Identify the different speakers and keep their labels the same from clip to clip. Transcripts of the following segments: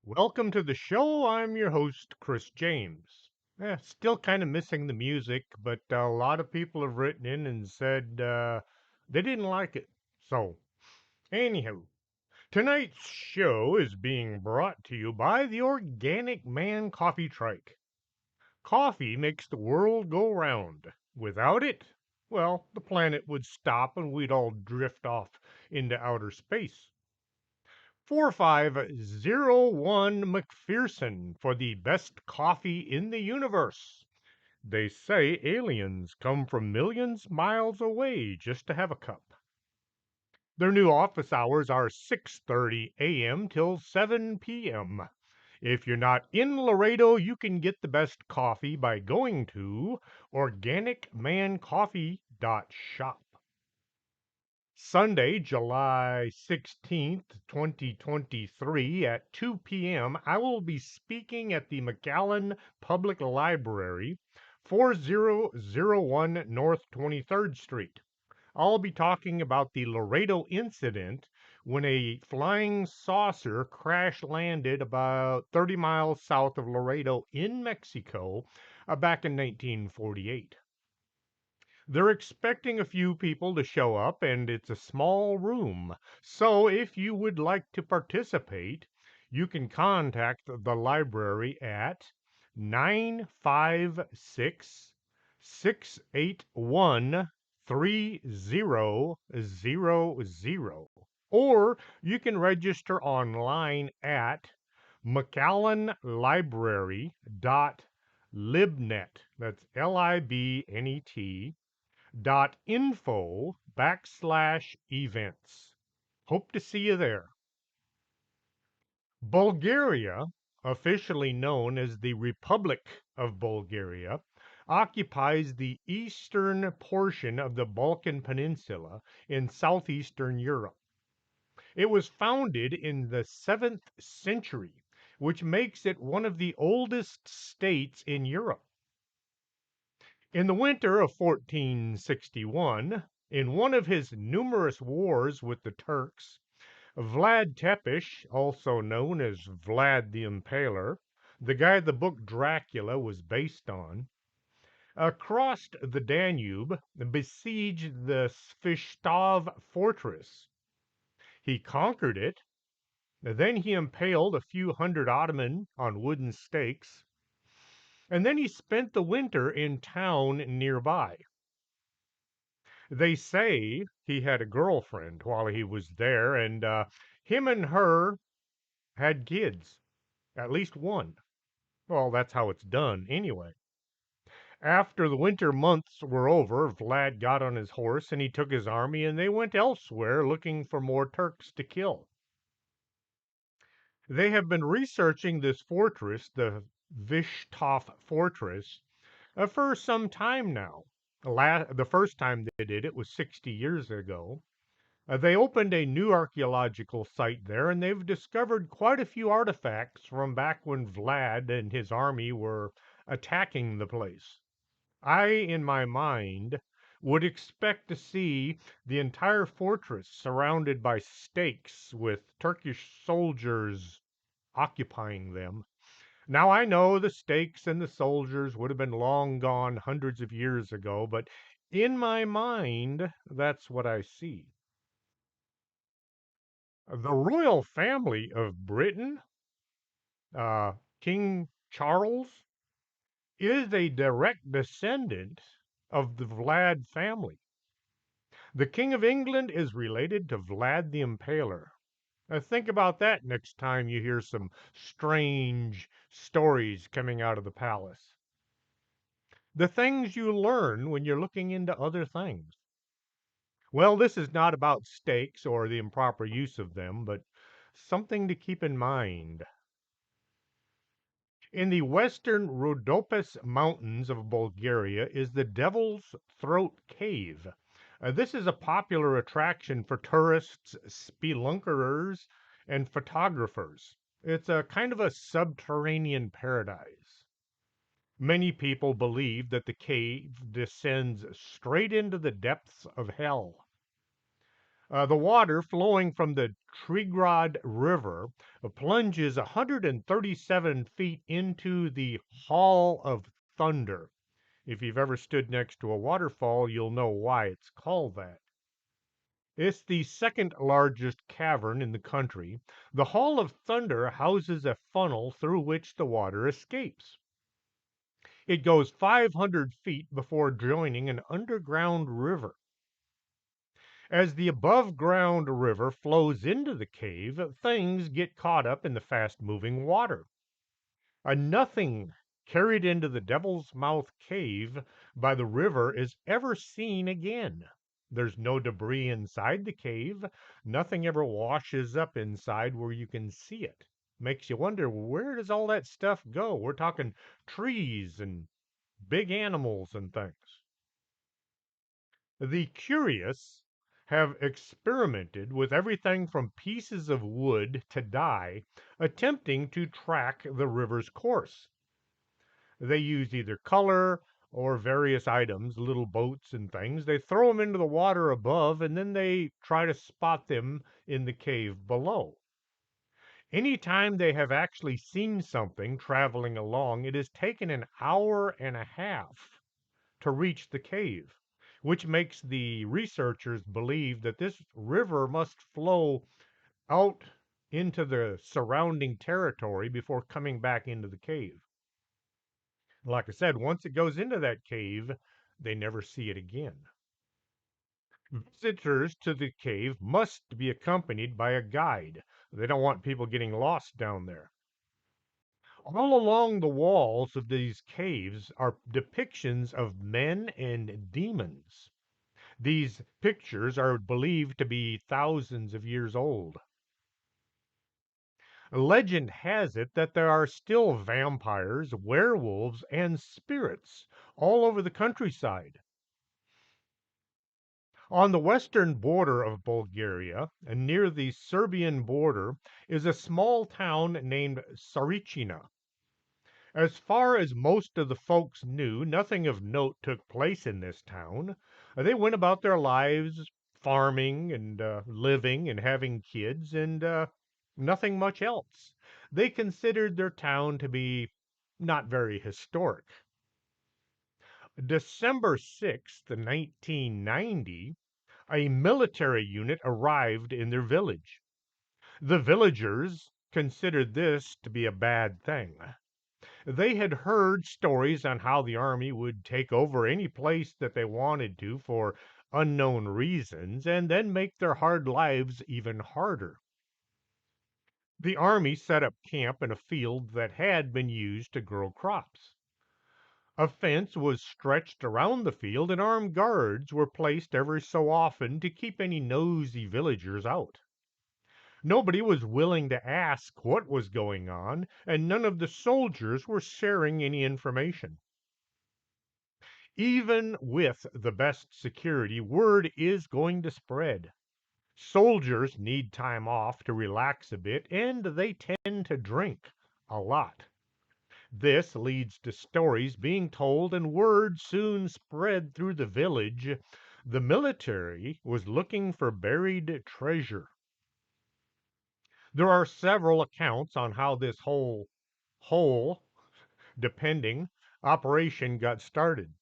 Speaker 1: Welcome to the show. I'm your host, Chris James. Still kind of missing the music, but a lot of people have written in and said they didn't like it. So, anywho, tonight's show is being brought to you by the Organic Man Coffee Trike. Coffee makes the world go round. Without it, well, the planet would stop and we'd all drift off into outer space. 4501 McPherson for the best coffee in the universe. They say aliens come from millions miles away just to have a cup. Their new office hours are 6:30 a.m. till 7 p.m. If you're not in Laredo, you can get the best coffee by going to organicmancoffee.shop. Sunday, July 16th, 2023 at 2 p.m., I will be speaking at the McAllen Public Library, 4001 North 23rd Street. I'll be talking about the Laredo incident when a flying saucer crash landed about 30 miles south of Laredo in Mexico back in 1948. They're expecting a few people to show up, and it's a small room. So if you would like to participate, you can contact the library at 956 681 3000, or you can register online at mcallenlibrary.libnet. That's LIBNET .info/events. Hope to see you there. Bulgaria, officially known as the Republic of Bulgaria, occupies the eastern portion of the Balkan Peninsula in southeastern Europe. It was founded in the 7th century, which makes it one of the oldest states in Europe. In the winter of 1461, in one of his numerous wars with the Turks, Vlad Tepes, also known as Vlad the Impaler, the guy the book Dracula was based on, crossed the Danube and besieged the Svistov fortress. He conquered it, then he impaled a few hundred Ottoman on wooden stakes, and then he spent the winter in town nearby. They say he had a girlfriend while he was there, and him and her had kids, at least one. Well, that's how it's done anyway. After the winter months were over, Vlad got on his horse and he took his army and they went elsewhere looking for more Turks to kill. They have been researching this fortress, the Vishtov fortress, for some time now. The first time they did it was 60 years ago. They opened a new archaeological site there, and they've discovered quite a few artifacts from back when Vlad and his army were attacking the place. I, in my mind, would expect to see the entire fortress surrounded by stakes with Turkish soldiers occupying them. Now, I know the stakes and the soldiers would have been long gone hundreds of years ago, but in my mind, that's what I see. The royal family of Britain, uh, King Charles, is a direct descendant of the Vlad family. The King of England is related to Vlad the Impaler. Think about that next time you hear some strange stories coming out of the palace. The things you learn when you're looking into other things. Well, this is not about stakes or the improper use of them, but something to keep in mind. In the western Rhodopis Mountains of Bulgaria is the Devil's Throat Cave. This is a popular attraction for tourists, spelunkerers, and photographers. It's a kind of a subterranean paradise. Many people believe that the cave descends straight into the depths of hell. The water flowing from the Trigrad River plunges 137 feet into the Hall of Thunder. If you've ever stood next to a waterfall, you'll know why it's called that. It's the second largest cavern in the country. The Hall of Thunder houses a funnel through which the water escapes. It goes 500 feet before joining an underground river. As the above ground river flows into the cave, things get caught up in the fast moving water. A nothing carried into the Devil's Mouth cave by the river is ever seen again. There's no debris inside the cave. Nothing ever washes up inside where you can see it. Makes you wonder, where does all that stuff go? We're talking trees and big animals and things. The curious have experimented with everything from pieces of wood to dye, attempting to track the river's course. They use either color or various items, little boats and things. They throw them into the water above and then they try to spot them in the cave below. Anytime they have actually seen something traveling along, it has taken an hour and a half to reach the cave, which makes the researchers believe that this river must flow out into the surrounding territory before coming back into the cave. Like I said, once it goes into that cave, they never see it again. Visitors to the cave must be accompanied by a guide. They don't want people getting lost down there. All along the walls of these caves are depictions of men and demons. These pictures are believed to be thousands of years old. Legend has it that there are still vampires, werewolves, and spirits all over the countryside. On the western border of Bulgaria, and near the Serbian border, is a small town named Tsarichina. As far as most of the folks knew, nothing of note took place in this town. They went about their lives farming and living and having kids and nothing much else. They considered their town to be not very historic. December 6th, 1990, a military unit arrived in their village. The villagers considered this to be a bad thing. They had heard stories on how the army would take over any place that they wanted to for unknown reasons and then make their hard lives even harder. The army set up camp in a field that had been used to grow crops. A fence was stretched around the field, and armed guards were placed every so often to keep any nosy villagers out. Nobody was willing to ask what was going on, and none of the soldiers were sharing any information. Even with the best security, word is going to spread. Soldiers need time off to relax a bit, and they tend to drink a lot. This leads to stories being told, and word soon spread through the village. The military was looking for buried treasure. There are several accounts on how this whole, depending, operation got started.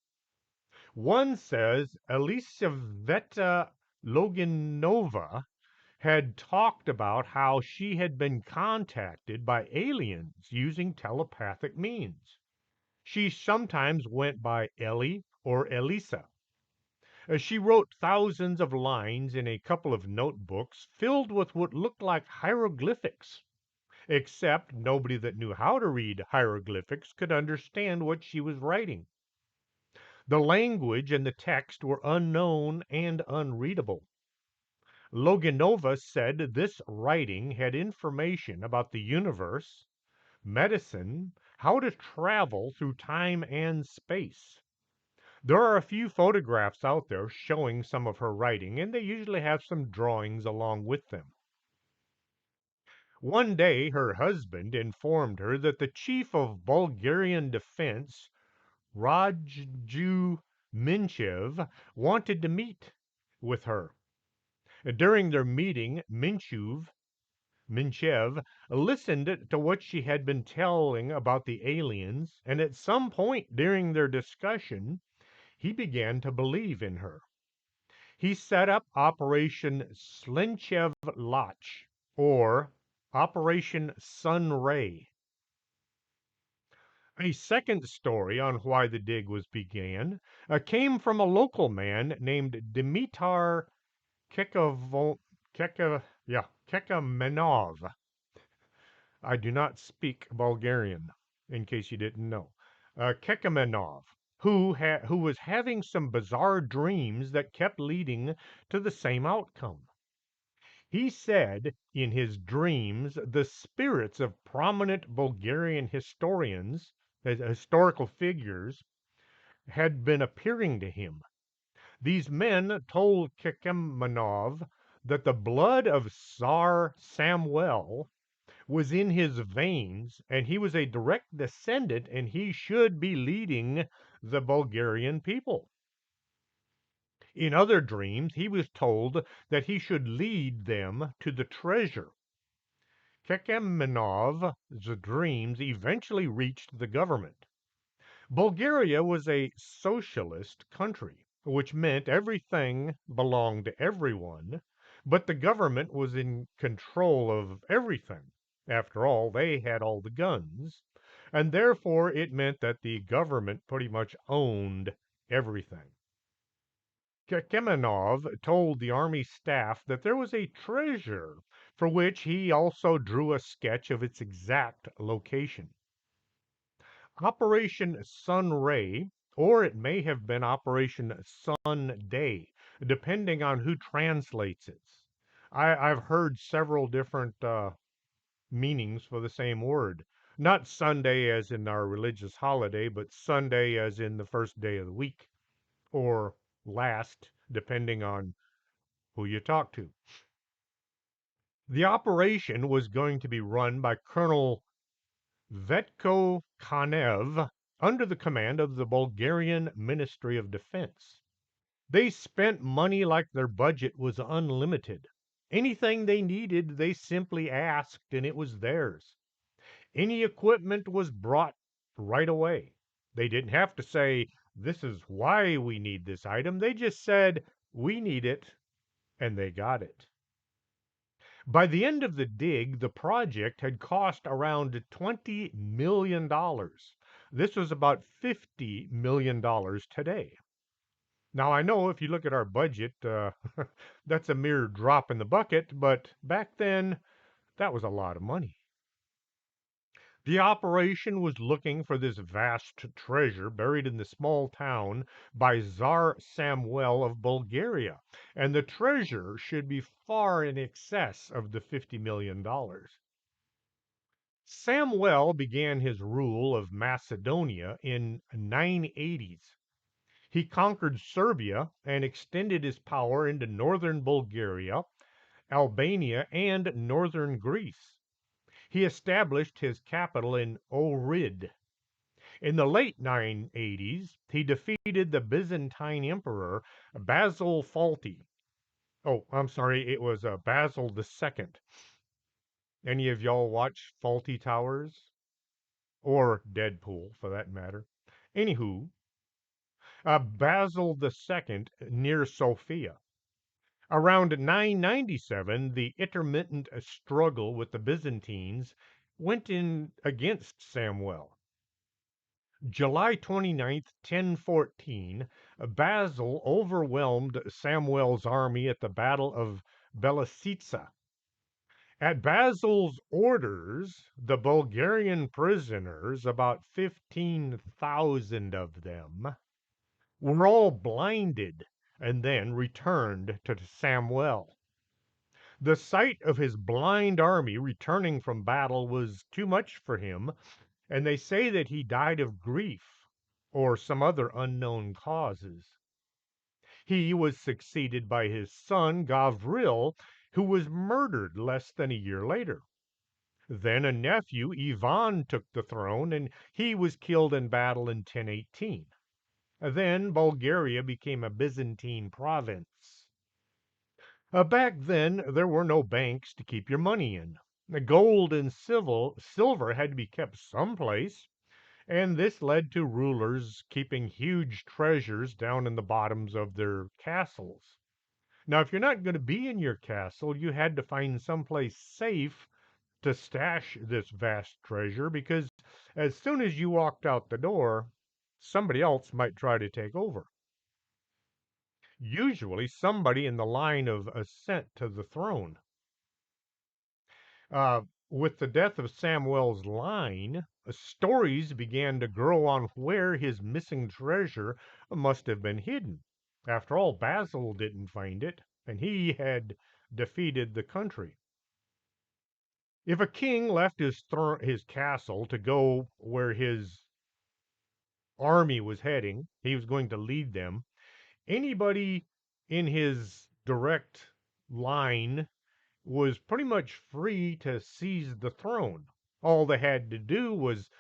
Speaker 1: One says Elisaveta Loginova had talked about how she had been contacted by aliens using telepathic means. She sometimes went by Ellie or Elisa. She wrote thousands of lines in a couple of notebooks filled with what looked like hieroglyphics, except nobody that knew how to read hieroglyphics could understand what she was writing. The language and the text were unknown and unreadable. Loganova said this writing had information about the universe, medicine, how to travel through time and space. There are a few photographs out there showing some of her writing, and they usually have some drawings along with them. One day, her husband informed her that the chief of Bulgarian defense, Raju Minchev, wanted to meet with her. During their meeting, Minchev listened to what she had been telling about the aliens, and at some point during their discussion, he began to believe in her. He set up Operation Slinchev Lach, or Operation Sun Ray. A second story on why the dig was began came from a local man named Dimitar Kekamenov. I do not speak Bulgarian, in case you didn't know. Kekamenov, who was having some bizarre dreams that kept leading to the same outcome. He said in his dreams the spirits of prominent Bulgarian historical figures, had been appearing to him. These men told Kekamenov that the blood of Tsar Samuel was in his veins, and he was a direct descendant, and he should be leading the Bulgarian people. In other dreams, he was told that he should lead them to the treasure. Kekamenov's dreams eventually reached the government. Bulgaria was a socialist country, which meant everything belonged to everyone, but the government was in control of everything. After all, they had all the guns, and therefore it meant that the government pretty much owned everything. Kemenov told the army staff that there was a treasure for which he also drew a sketch of its exact location. Operation Sun Ray, or it may have been Operation Sun Day, depending on who translates it. I've heard several different meanings for the same word. Not Sunday as in our religious holiday, but Sunday as in the first day of the week, or last, depending on who you talk to. The operation was going to be run by Colonel Vetko Kanev under the command of the Bulgarian Ministry of Defense. They spent money like their budget was unlimited. Anything they needed, they simply asked and it was theirs. Any equipment was brought right away. They didn't have to say, this is why we need this item. They just said, we need it, and they got it. By the end of the dig, the project had cost around $20 million. This was about $50 million today. Now, I know if you look at our budget, that's a mere drop in the bucket, but back then, that was a lot of money. The operation was looking for this vast treasure buried in the small town by Czar Samuel of Bulgaria, and the treasure should be far in excess of the $50 million. Samuel began his rule of Macedonia in 980s. He conquered Serbia and extended his power into northern Bulgaria, Albania, and northern Greece. He established his capital in Ohrid. In the late 980s, he defeated the Byzantine Emperor Basil Faulty. Oh, I'm sorry, it was Basil II. Any of y'all watch Faulty Towers? Or Deadpool, for that matter. Anywho, Basil II near Sofia. Around 997, the intermittent struggle with the Byzantines went in against Samuel. July 29th, 1014, Basil overwhelmed Samuel's army at the Battle of Belasica. At Basil's orders, the Bulgarian prisoners, about 15,000 of them, were all blinded and then returned to Samuel. The sight of his blind army returning from battle was too much for him, and they say that he died of grief or some other unknown causes. He was succeeded by his son Gavril, who was murdered less than a year later. Then a nephew, Ivan, took the throne, and he was killed in battle in 1018. Then Bulgaria became a Byzantine province. Back then, there were no banks to keep your money in. The gold and silver had to be kept someplace, and this led to rulers keeping huge treasures down in the bottoms of their castles. Now, if you're not going to be in your castle, you had to find someplace safe to stash this vast treasure because as soon as you walked out the door, somebody else might try to take over. Usually, somebody in the line of ascent to the throne. Uh, with the death of Samuel's line, stories began to grow on where his missing treasure must have been hidden. After all, Basil didn't find it, and he had defeated the country. If a king left his castle to go where his army was heading, he was going to lead them. Anybody in his direct line was pretty much free to seize the throne. All they had to do was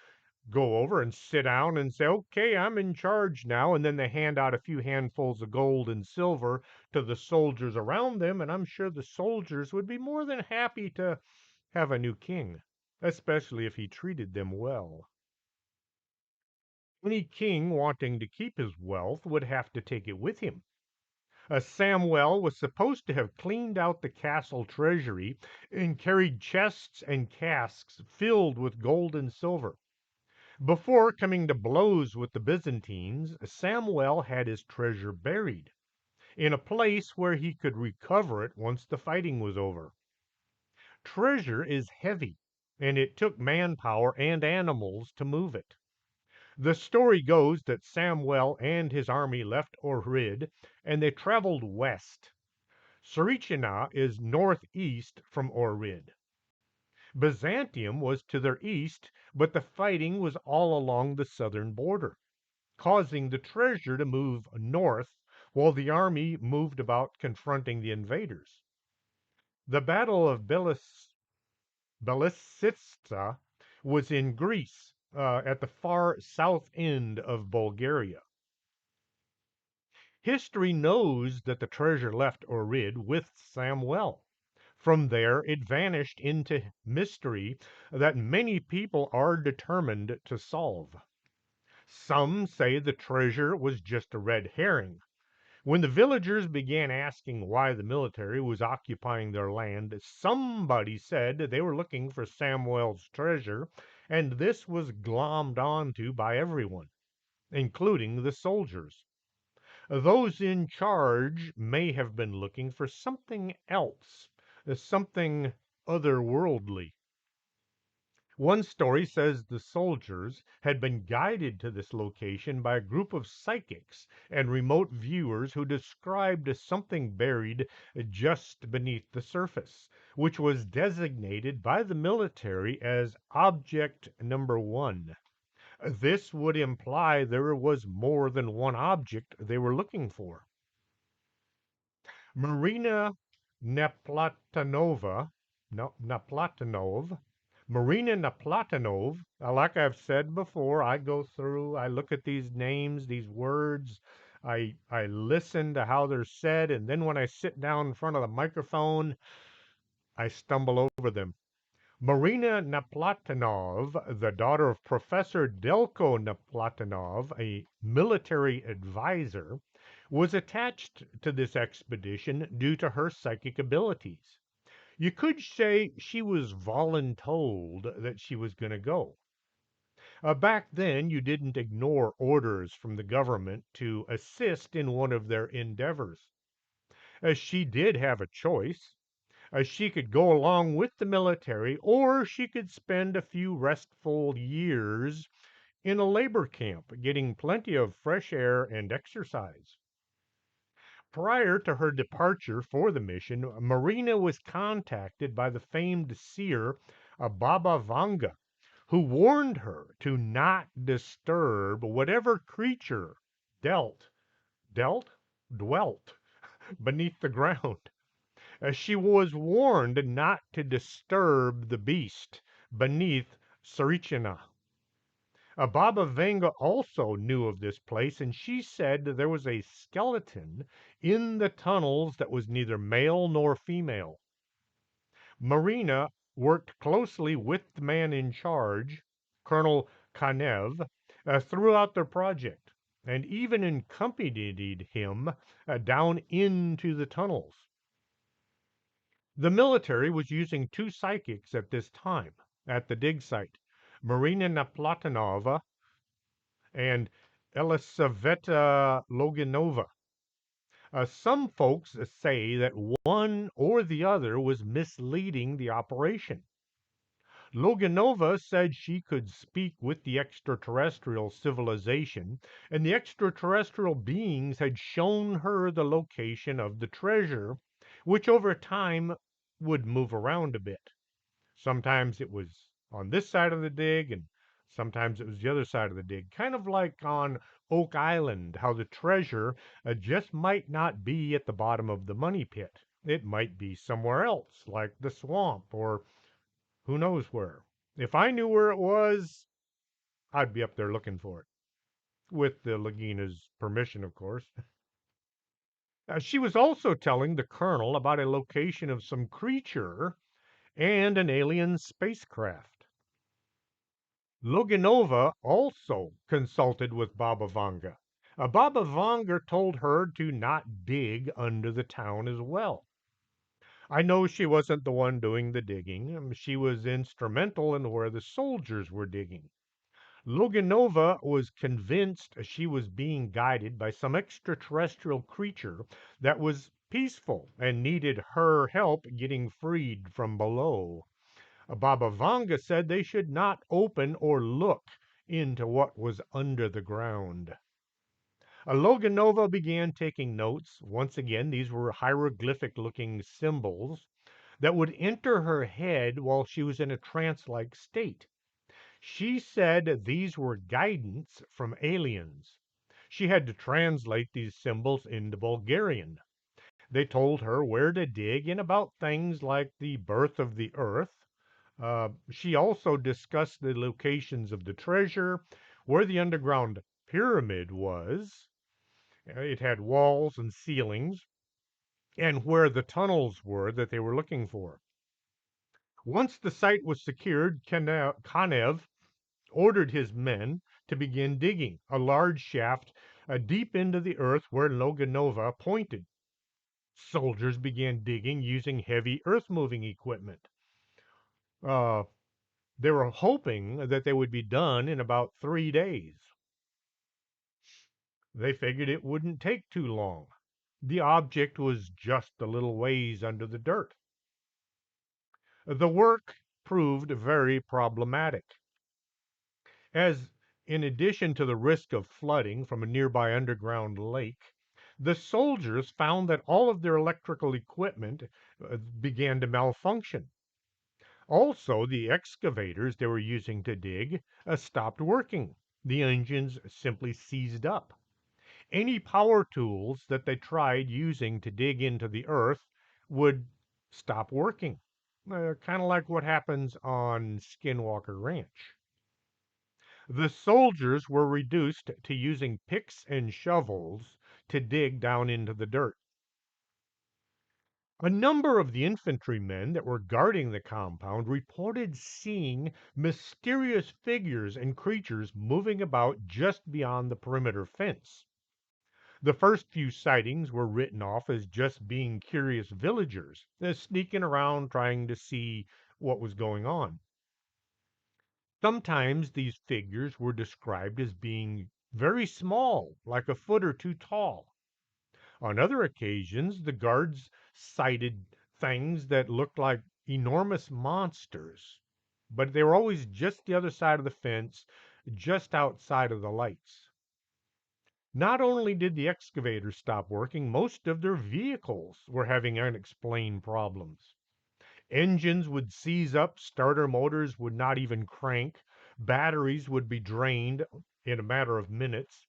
Speaker 1: go over and sit down and say, okay, I'm in charge now. And then they hand out a few handfuls of gold and silver to the soldiers around them. And I'm sure the soldiers would be more than happy to have a new king, especially if he treated them well. Any king wanting to keep his wealth would have to take it with him. Samuel was supposed to have cleaned out the castle treasury and carried chests and casks filled with gold and silver. Before coming to blows with the Byzantines, Samuel had his treasure buried in a place where he could recover it once the fighting was over. Treasure is heavy, and it took manpower and animals to move it. The story goes that Samuel and his army left Ohrid and they traveled west. Tsarichina is northeast from Ohrid. Byzantium was to their east, but the fighting was all along the southern border, causing the treasure to move north while the army moved about confronting the invaders. The Battle of Belisitsa was in Greece, at the far south end of Bulgaria. History knows that the treasure left Ohrid with Samuel. From there, it vanished into mystery that many people are determined to solve. Some say the treasure was just a red herring. When the villagers began asking why the military was occupying their land, somebody said they were looking for Samuel's treasure, and this was glommed onto by everyone, including the soldiers. Those in charge may have been looking for something else, something otherworldly. One story says the soldiers had been guided to this location by a group of psychics and remote viewers who described something buried just beneath the surface, which was designated by the military as Object Number One. This would imply there was more than one object they were looking for. Marina Neplatonova, no, Naplatonov, Marina Naplatonov, like I've said before, I go through, I look at these names, these words, I listen to how they're said, and then when I sit down in front of the microphone, I stumble over them. Marina Naplatonov, the daughter of Professor Delko Naplatonov, a military advisor, was attached to this expedition due to her psychic abilities. You could say she was voluntold that she was going to go. Back then, you didn't ignore orders from the government to assist in one of their endeavors. She did have a choice. She could go along with the military, or she could spend a few restful years in a labor camp, getting plenty of fresh air and exercise. Prior to her departure for the mission, Marina was contacted by the famed seer Baba Vanga, who warned her to not disturb whatever creature dealt, dealt, dwelt beneath the ground. She was warned not to disturb the beast beneath Sarichina. Baba Vanga also knew of this place, and she said there was a skeleton in the tunnels that was neither male nor female. Marina worked closely with the man in charge, Colonel Kanev, throughout their project, and even accompanied him down into the tunnels. The military was using two psychics at this time at the dig site, Marina Naplatanova and Elisaveta Loganova. Some folks say that one or the other was misleading the operation. Loganova said she could speak with the extraterrestrial civilization, and the extraterrestrial beings had shown her the location of the treasure, which over time would move around a bit. Sometimes it was on this side of the dig, and sometimes it was the other side of the dig. Kind of like on Oak Island, how the treasure just might not be at the bottom of the money pit. It might be somewhere else, like the swamp or who knows where. If I knew where it was, I'd be up there looking for it. With the Lagina's permission, of course. She was also telling the colonel about a location of some creature and an alien spacecraft. Loganova also consulted with Baba Vanga. Baba Vanga told her to not dig under the town as well. I know she wasn't the one doing the digging. She was instrumental in where the soldiers were digging. Loganova was convinced she was being guided by some extraterrestrial creature that was peaceful and needed her help getting freed from below. Baba Vanga said they should not open or look into what was under the ground. Loganova began taking notes. Once again, these were hieroglyphic looking symbols that would enter her head while she was in a trance like state. She said these were guidance from aliens. She had to translate these symbols into Bulgarian. They told her where to dig and about things like the birth of the earth. She also discussed the locations of the treasure, where the underground pyramid was. It had walls and ceilings, and where the tunnels were that they were looking for. Once the site was secured, Kanev ordered his men to begin digging a large shaft deep into the earth where Loganova pointed. Soldiers began digging using heavy earth moving equipment. Uh, they were hoping that they would be done in about 3 days. They figured it wouldn't take too long. The object was just a little ways under the dirt. The work proved very problematic, as in addition to the risk of flooding from a nearby underground lake, the soldiers found that all of their electrical equipment began to malfunction. Also, the excavators they were using to dig stopped working. The engines simply seized up. Any power tools that they tried using to dig into the earth would stop working. Kind of like what happens on Skinwalker Ranch. The soldiers were reduced to using picks and shovels to dig down into the dirt. A number of the infantrymen that were guarding the compound reported seeing mysterious figures and creatures moving about just beyond the perimeter fence. The first few sightings were written off as just being curious villagers, sneaking around trying to see what was going on. Sometimes these figures were described as being very small, like a foot or two tall. On other occasions, the guards sighted things that looked like enormous monsters, but they were always just the other side of the fence, just outside of the lights. Not only did the excavators stop working, most of their vehicles were having unexplained problems. Engines would seize up, starter motors would not even crank, batteries would be drained in a matter of minutes.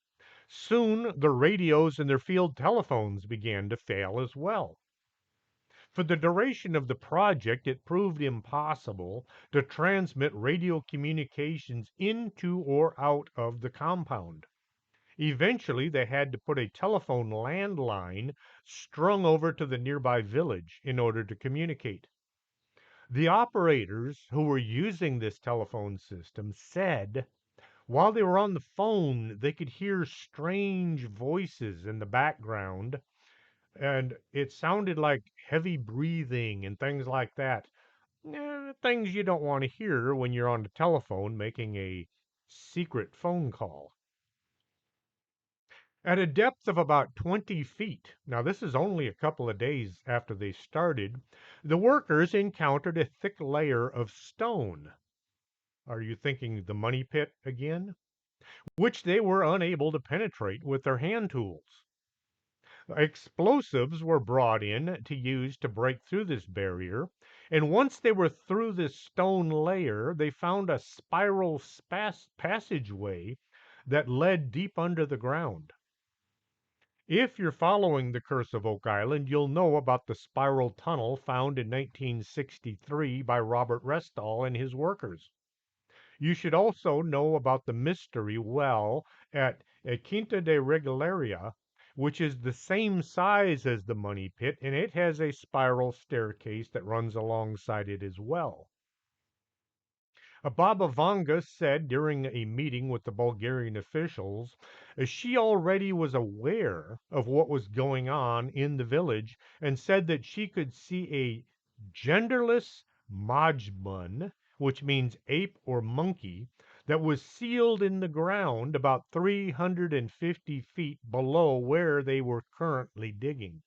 Speaker 1: Soon, the radios and their field telephones began to fail as well. For the duration of the project, it proved impossible to transmit radio communications into or out of the compound. Eventually, they had to put a telephone landline strung over to the nearby village in order to communicate. The operators who were using this telephone system said while they were on the phone, they could hear strange voices in the background, and it sounded like heavy breathing and things like that. Things you don't want to hear when you're on the telephone making a secret phone call. At a depth of about 20 feet, now this is only a couple of days after they started, the workers encountered a thick layer of stone. Are you thinking the money pit again? Which they were unable to penetrate with their hand tools. Explosives were brought in to use to break through this barrier, and once they were through this stone layer, they found a spiral passageway that led deep under the ground. If you're following the Curse of Oak Island, you'll know about the spiral tunnel found in 1963 by Robert Restall and his workers. You should also know about the mystery well at Quinta de Regularia, which is the same size as the money pit, and it has a spiral staircase that runs alongside it as well. Baba Vanga said during a meeting with the Bulgarian officials, she already was aware of what was going on in the village and said that she could see a genderless majmun, which means ape or monkey, that was sealed in the ground about 350 feet below where they were currently digging.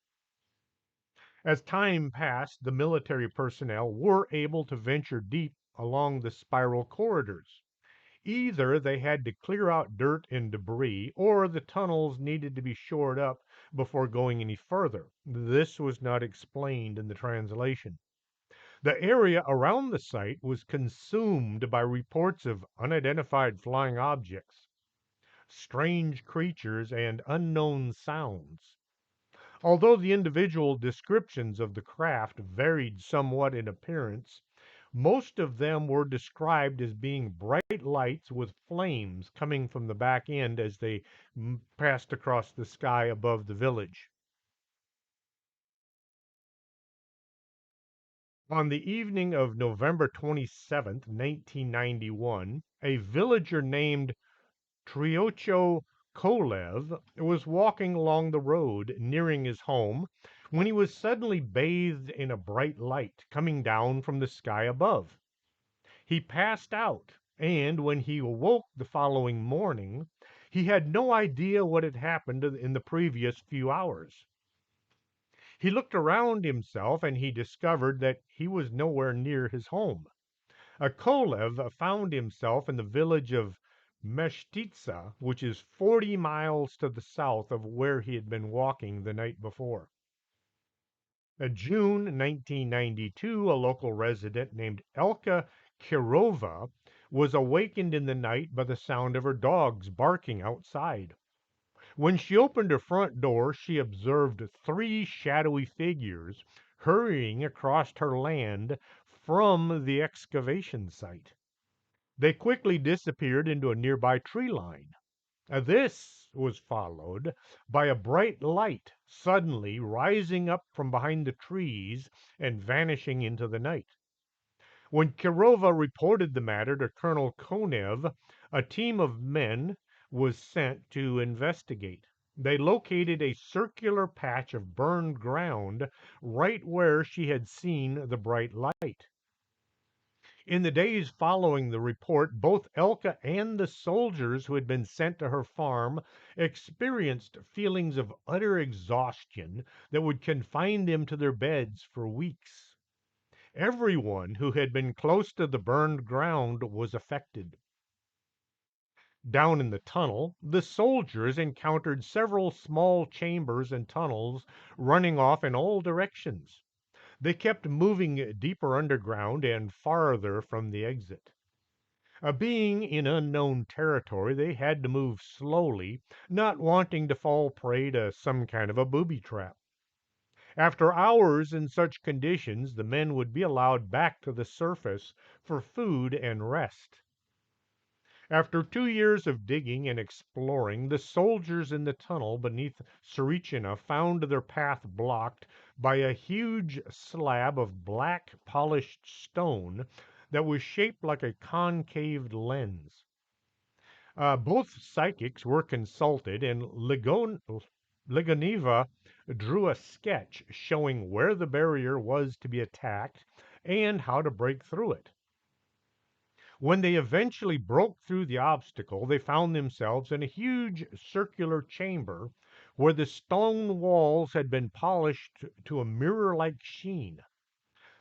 Speaker 1: As time passed, the military personnel were able to venture deep along the spiral corridors. Either they had to clear out dirt and debris, or the tunnels needed to be shored up before going any further. This was not explained in the translation. The area around the site was consumed by reports of unidentified flying objects, strange creatures, and unknown sounds. Although the individual descriptions of the craft varied somewhat in appearance, most of them were described as being bright lights with flames coming from the back end as they passed across the sky above the village. On the evening of November 27th, 1991, a villager named Triocho Kolev was walking along the road nearing his home when he was suddenly bathed in a bright light coming down from the sky above. He passed out, and when he awoke the following morning, he had no idea what had happened in the previous few hours. He looked around himself and he discovered that he was nowhere near his home. Kolev found himself in the village of Meshtitsa, which is 40 miles to the south of where he had been walking the night before. In June 1992, a local resident named Elka Kirova was awakened in the night by the sound of her dogs barking outside. When she opened her front door, she observed three shadowy figures hurrying across her land from the excavation site. They quickly disappeared into a nearby tree line. This was followed by a bright light suddenly rising up from behind the trees and vanishing into the night. When Kirova reported the matter to Colonel Konev, a team of men was sent to investigate. They located a circular patch of burned ground right where she had seen the bright light. In the days following the report, both Elka and the soldiers who had been sent to her farm experienced feelings of utter exhaustion that would confine them to their beds for weeks. Everyone who had been close to the burned ground was affected. Down in the tunnel, the soldiers encountered several small chambers and tunnels running off in all directions. They kept moving deeper underground and farther from the exit. Being in unknown territory, they had to move slowly, not wanting to fall prey to some kind of a booby trap. After hours in such conditions, the men would be allowed back to the surface for food and rest. After 2 years of digging and exploring, the soldiers in the tunnel beneath Tsarichina found their path blocked by a huge slab of black polished stone that was shaped like a concave lens. Both psychics were consulted, and Ligoneva drew a sketch showing where the barrier was to be attacked and how to break through it. When they eventually broke through the obstacle, they found themselves in a huge circular chamber where the stone walls had been polished to a mirror like sheen.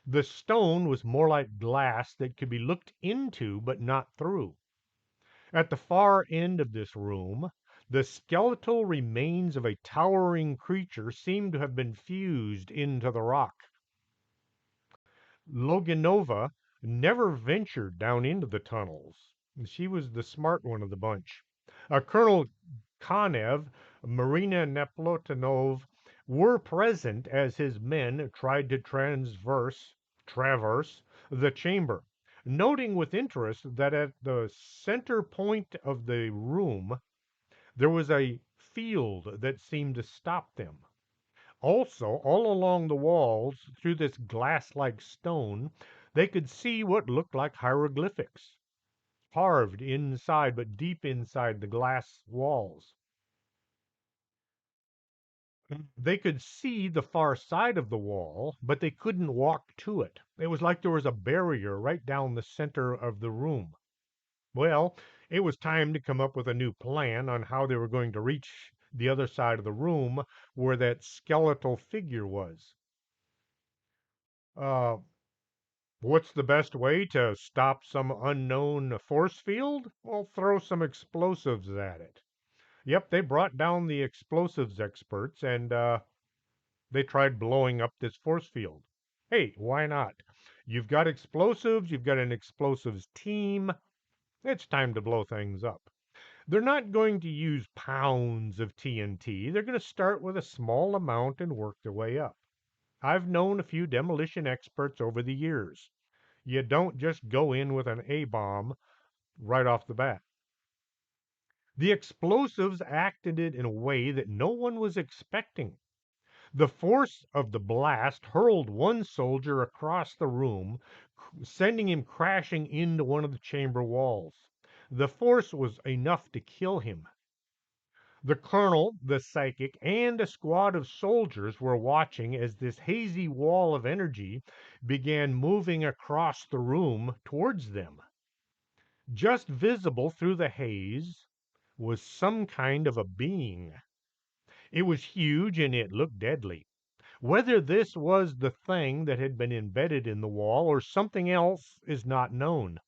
Speaker 1: The stone was more like glass that could be looked into but not through. At the far end of this room, the skeletal remains of a towering creature seemed to have been fused into the rock. Loganova never ventured down into the tunnels. She was the smart one of the bunch. Colonel Konev, Marina Neplotinov were present as his men tried to traverse the chamber, noting with interest that at the center point of the room there was a field that seemed to stop them. Also, all along the walls, through this glass like stone, they could see what looked like hieroglyphics, carved inside, but deep inside the glass walls. They could see the far side of the wall, but they couldn't walk to it. It was like there was a barrier right down the center of the room. Well, it was time to come up with a new plan on how they were going to reach the other side of the room where that skeletal figure was. Uh, What's the best way to stop some unknown force field? Well, throw some explosives at it. Yep, they brought down the explosives experts and they tried blowing up this force field. Hey, why not? You've got explosives, you've got an explosives team. It's time to blow things up. They're not going to use pounds of TNT. They're going to start with a small amount and work their way up. I've known a few demolition experts over the years. You don't just go in with an A bomb right off the bat. The explosives acted it in a way that no one was expecting. The force of the blast hurled one soldier across the room, sending him crashing into one of the chamber walls. The force was enough to kill him. The colonel, the psychic, and a squad of soldiers were watching as this hazy wall of energy began moving across the room towards them. Just visible through the haze was some kind of a being. It was huge and it looked deadly. Whether this was the thing that had been embedded in the wall or something else is not known.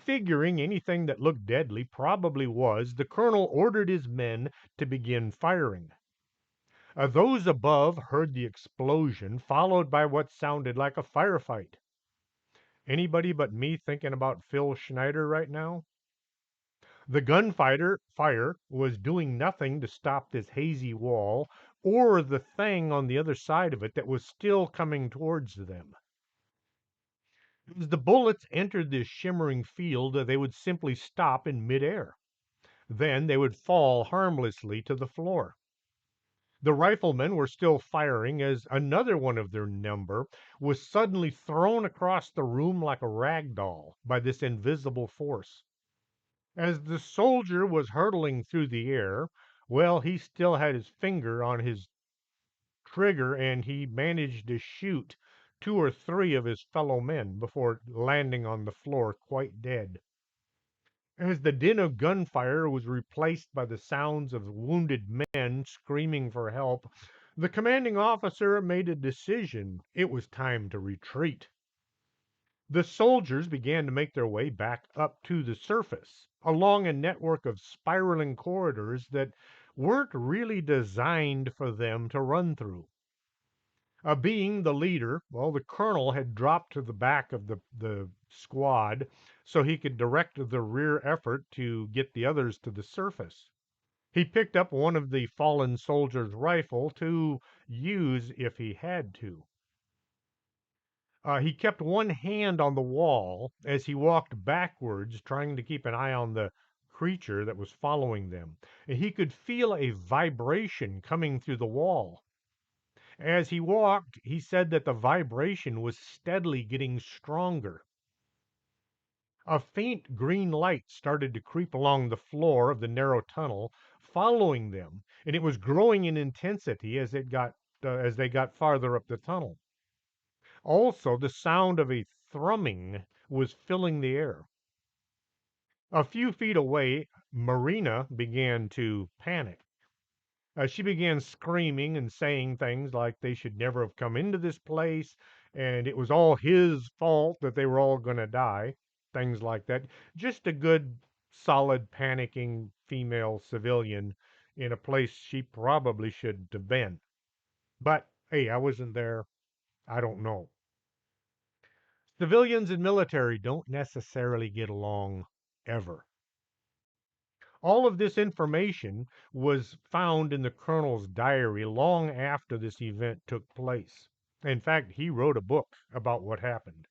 Speaker 1: Figuring anything that looked deadly probably was, the colonel ordered his men to begin firing. Those above heard the explosion, followed by what sounded like a firefight. Anybody but me thinking about Phil Schneider right now? The gunfighter fire was doing nothing to stop this hazy wall or the thing on the other side of it that was still coming towards them. As the bullets entered this shimmering field, they would simply stop in midair. Then they would fall harmlessly to the floor. The riflemen were still firing as another one of their number was suddenly thrown across the room like a rag doll by this invisible force. As the soldier was hurtling through the air, well, he still had his finger on his trigger and he managed to shoot two or three of his fellow men before landing on the floor quite dead. As the din of gunfire was replaced by the sounds of wounded men screaming for help, the commanding officer made a decision. It was time to retreat. The soldiers began to make their way back up to the surface, along a network of spiraling corridors that weren't really designed for them to run through. Being the leader, well, the colonel had dropped to the back of the squad so he could direct the rear effort to get the others to the surface. He picked up one of the fallen soldier's rifle to use if he had to. He kept one hand on the wall as he walked backwards, trying to keep an eye on the creature that was following them. And he could feel a vibration coming through the wall. As he walked, he said that the vibration was steadily getting stronger. A faint green light started to creep along the floor of the narrow tunnel, following them, and it was growing in intensity as they got farther up the tunnel. Also, the sound of a thrumming was filling the air. A few feet away, Marina began to panic. She began screaming and saying things like they should never have come into this place and it was all his fault that they were all going to die. Things like that. Just a good, solid, panicking female civilian in a place she probably shouldn't have been. But hey, I wasn't there. I don't know. Civilians and military don't necessarily get along ever. All of this information was found in the colonel's diary long after this event took place. In fact, he wrote a book about what happened,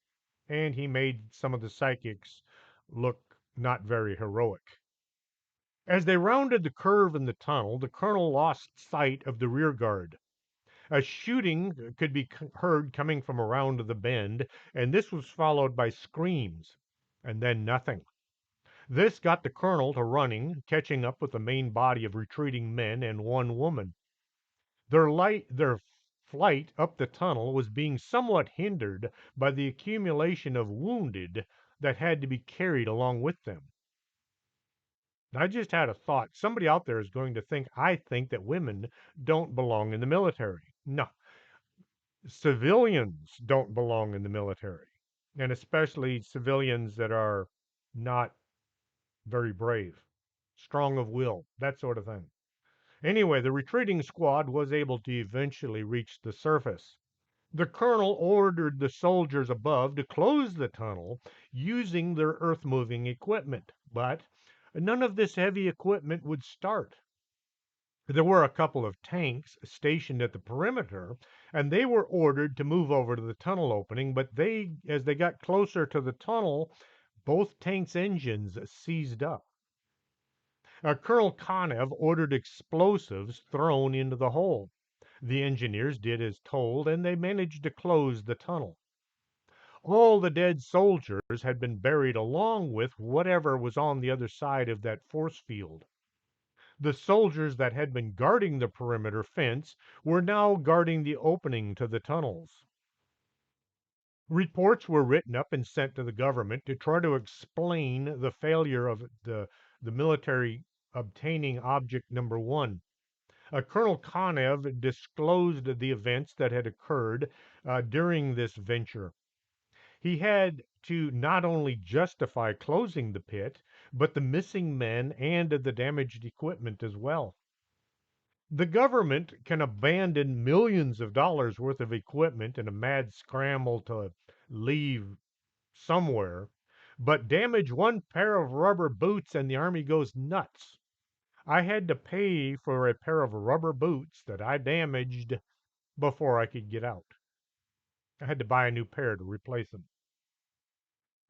Speaker 1: and he made some of the psychics look not very heroic. As they rounded the curve in the tunnel, the colonel lost sight of the rear guard. A shooting could be heard coming from around the bend, and this was followed by screams, and then nothing. This got the colonel to running, catching up with the main body of retreating men and one woman. Their flight up the tunnel was being somewhat hindered by the accumulation of wounded that had to be carried along with them. I just had a thought. Somebody out there is going to think I think that women don't belong in the military. No, civilians don't belong in the military, and especially civilians that are not very brave, strong of will, that sort of thing. Anyway, the retreating squad was able to eventually reach the surface. The colonel ordered the soldiers above to close the tunnel using their earth moving equipment, but none of this heavy equipment would start. There were a couple of tanks stationed at the perimeter, and they were ordered to move over to the tunnel opening, but as they got closer to the tunnel, both tanks' engines seized up. Colonel Konev ordered explosives thrown into the hole. The engineers did as told, and they managed to close the tunnel. All the dead soldiers had been buried along with whatever was on the other side of that force field. The soldiers that had been guarding the perimeter fence were now guarding the opening to the tunnels. Reports were written up and sent to the government to try to explain the failure of the military obtaining object number one. Colonel Konev disclosed the events that had occurred during this venture. He had to not only justify closing the pit, but the missing men and the damaged equipment as well. The government can abandon millions of dollars worth of equipment in a mad scramble to leave somewhere, but damage one pair of rubber boots and the army goes nuts. I had to pay for a pair of rubber boots that I damaged before I could get out. I had to buy a new pair to replace them.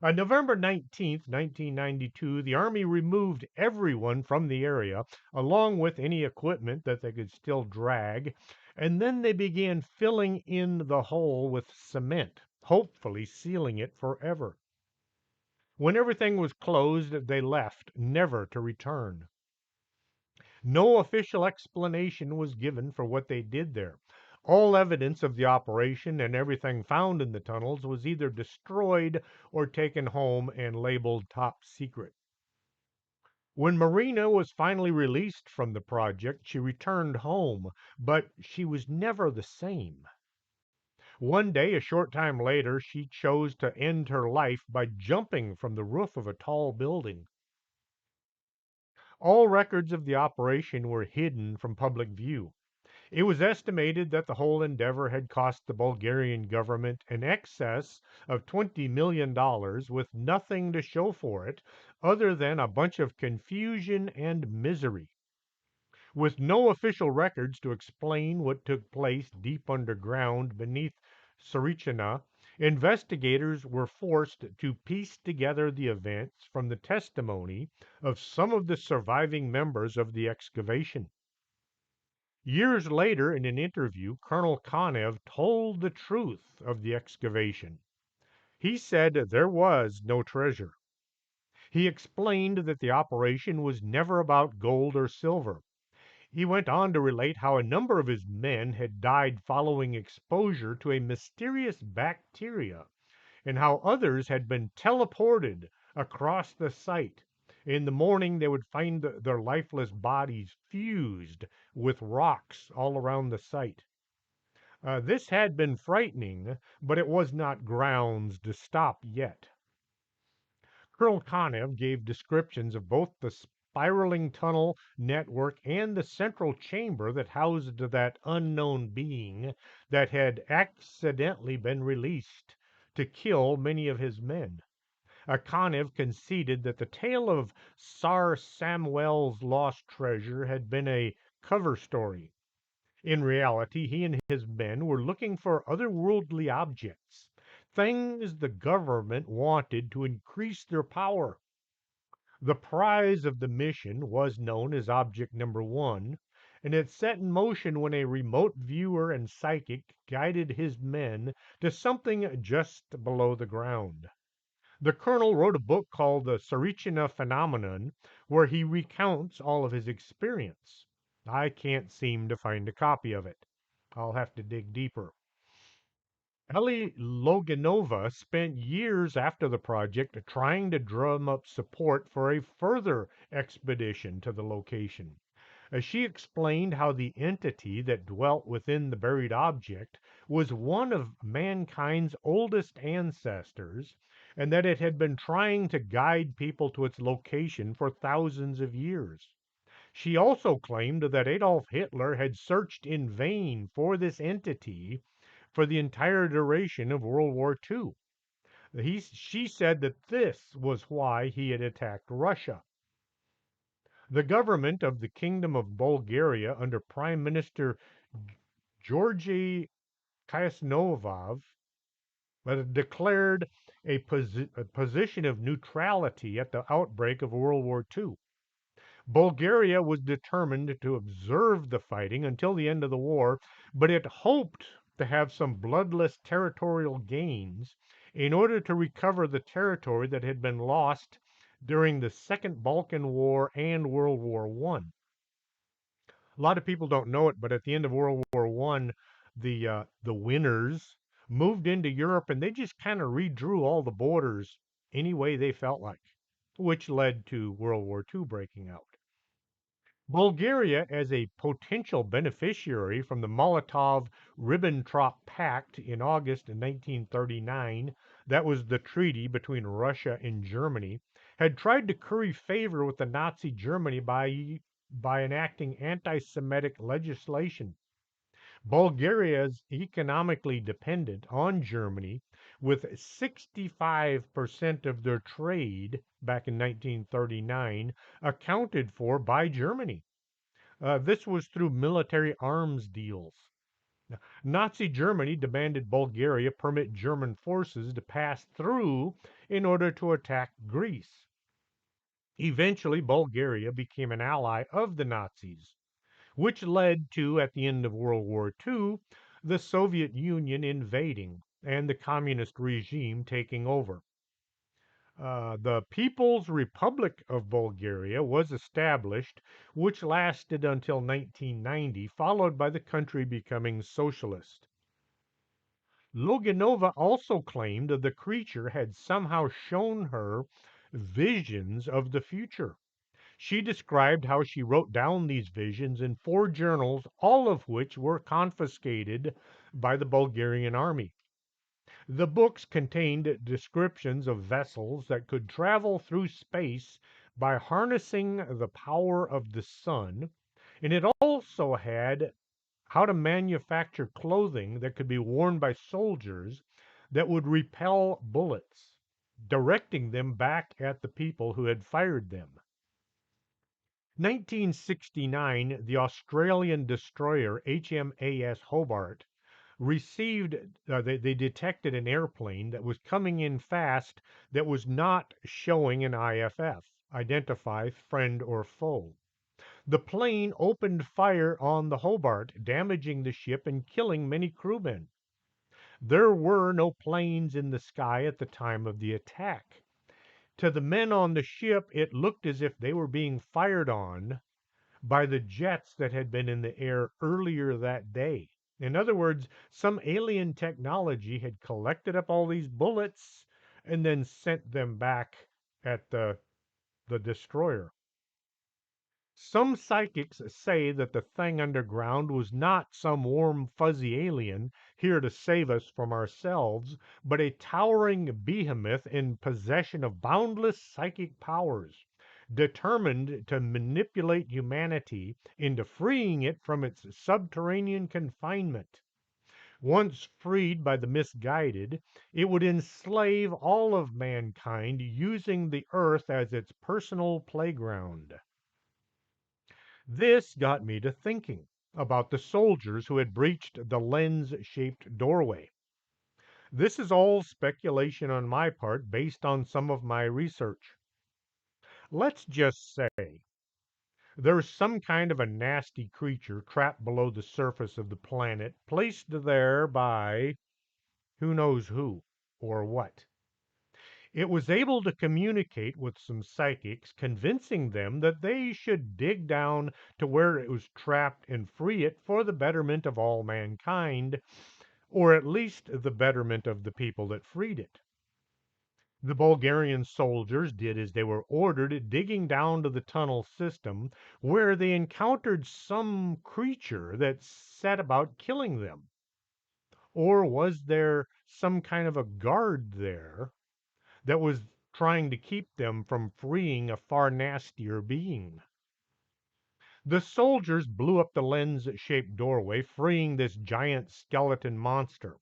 Speaker 1: On November 19th, 1992, the Army removed everyone from the area, along with any equipment that they could still drag, and then they began filling in the hole with cement, hopefully sealing it forever. When everything was closed, they left, never to return. No official explanation was given for what they did there. All evidence of the operation and everything found in the tunnels was either destroyed or taken home and labeled top secret. When Marina was finally released from the project, she returned home, but she was never the same. One day, a short time later, she chose to end her life by jumping from the roof of a tall building. All records of the operation were hidden from public view. It was estimated that the whole endeavor had cost the Bulgarian government in excess of $20 million with nothing to show for it other than a bunch of confusion and misery. With no official records to explain what took place deep underground beneath Tsarichina, investigators were forced to piece together the events from the testimony of some of the surviving members of the excavation. Years later, in an interview, Colonel Konev told the truth of the excavation. He said there was no treasure. He explained that the operation was never about gold or silver. He went on to relate how a number of his men had died following exposure to a mysterious bacteria and how others had been teleported across the site. In the morning, they would find their lifeless bodies fused with rocks all around the site. This had been frightening, but it was not grounds to stop yet. Colonel Konev gave descriptions of both the spiraling tunnel network and the central chamber that housed that unknown being that had accidentally been released to kill many of his men. Konev conceded that the tale of Tsar Samuel's lost treasure had been a cover story. In reality, he and his men were looking for otherworldly objects, things the government wanted to increase their power. The prize of the mission was known as Object Number One, and it set in motion when a remote viewer and psychic guided his men to something just below the ground. The colonel wrote a book called The Sarichina Phenomenon, where he recounts all of his experience. I can't seem to find a copy of it. I'll have to dig deeper. Ellie Loganova spent years after the project trying to drum up support for a further expedition to the location. She explained how the entity that dwelt within the buried object was one of mankind's oldest ancestors, and that it had been trying to guide people to its location for thousands of years. She also claimed that Adolf Hitler had searched in vain for this entity for the entire duration of World War II. She said that this was why he had attacked Russia. The government of the Kingdom of Bulgaria under Prime Minister Georgy Kayasnovov declared a position of neutrality at the outbreak of World War II. Bulgaria was determined to observe the fighting until the end of the war, but it hoped to have some bloodless territorial gains in order to recover the territory that had been lost during the Second Balkan War and World War I. A lot of people don't know it, but at the end of World War I, the winners moved into Europe and they just kind of redrew all the borders any way they felt like, which led to World War II breaking out. Bulgaria, as a potential beneficiary from the Molotov-Ribbentrop Pact in August 1939, that was the treaty between Russia and Germany, had tried to curry favor with the Nazi Germany by enacting anti-Semitic legislation. Bulgaria is economically dependent on Germany, with 65% of their trade back in 1939 accounted for by Germany. This was through military arms deals. Nazi Germany demanded Bulgaria permit German forces to pass through in order to attack Greece. Eventually, Bulgaria became an ally of the Nazis, which led to, at the end of World War II, the Soviet Union invading and the communist regime taking over. The People's Republic of Bulgaria was established, which lasted until 1990, followed by the country becoming socialist. Loganova also claimed that the creature had somehow shown her visions of the future. She described how she wrote down these visions in 4 journals, all of which were confiscated by the Bulgarian army. The books contained descriptions of vessels that could travel through space by harnessing the power of the sun, and it also had how to manufacture clothing that could be worn by soldiers that would repel bullets, directing them back at the people who had fired them. 1969, the Australian destroyer HMAS Hobart received, they detected an airplane that was coming in fast that was not showing an IFF, identify friend or foe. The plane opened fire on the Hobart, damaging the ship and killing many crewmen. There were no planes in the sky at the time of the attack. To the men on the ship, it looked as if they were being fired on by the jets that had been in the air earlier that day. In other words, some alien technology had collected up all these bullets and then sent them back at the destroyer. Some psychics say that the thing underground was not some warm, fuzzy alien here to save us from ourselves, but a towering behemoth in possession of boundless psychic powers, determined to manipulate humanity into freeing it from its subterranean confinement. Once freed by the misguided, it would enslave all of mankind, using the earth as its personal playground. This got me to thinking about the soldiers who had breached the lens shaped doorway. This is all speculation on my part based on some of my research. Let's just say there's some kind of a nasty creature trapped below the surface of the planet, placed there by who knows who or what. It was able to communicate with some psychics, convincing them that they should dig down to where it was trapped and free it for the betterment of all mankind, or at least the betterment of the people that freed it. The Bulgarian soldiers did as they were ordered, digging down to the tunnel system, where they encountered some creature that set about killing them. Or was there some kind of a guard there that was trying to keep them from freeing a far nastier being? The soldiers blew up the lens shaped doorway, freeing this giant skeleton monster.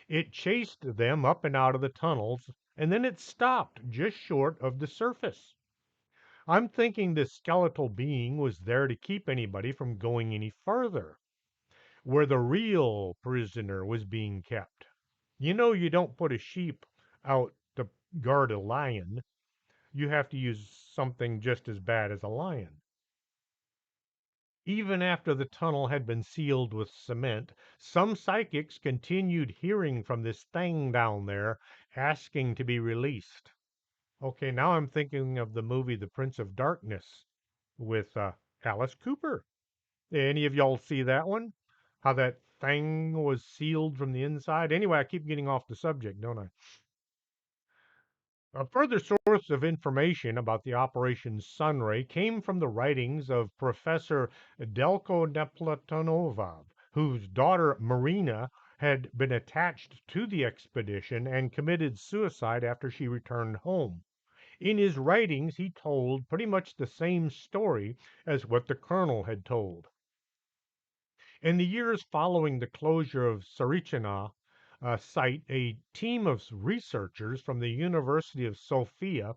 Speaker 1: It chased them up and out of the tunnels, and then it stopped just short of the surface. I'm thinking this skeletal being was there to keep anybody from going any further, where the real prisoner was being kept. You know, you don't put a sheep out to guard a lion. You have to use something just as bad as a lion. Even after the tunnel had been sealed with cement, some psychics continued hearing from this thing down there asking to be released. Okay, now I'm thinking of the movie The Prince of Darkness with Alice Cooper. Any of y'all see that one? How that thing was sealed from the inside? Anyway, I keep getting off the subject, don't I? A further source of information about the Operation Sunray came from the writings of Professor Delko Neplatonova, whose daughter Marina had been attached to the expedition and committed suicide after she returned home. In his writings, he told pretty much the same story as what the colonel had told. In the years following the closure of Tsarichina site, a team of researchers from the University of Sofia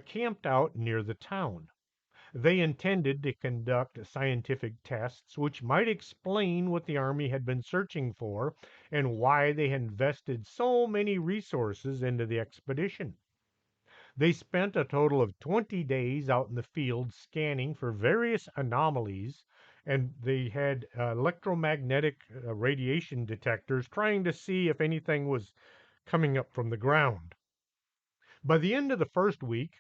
Speaker 1: camped out near the town. They intended to conduct scientific tests which might explain what the Army had been searching for and why they had invested so many resources into the expedition. They spent a total of 20 days out in the field scanning for various anomalies, and they had electromagnetic radiation detectors trying to see if anything was coming up from the ground. By the end of the first week,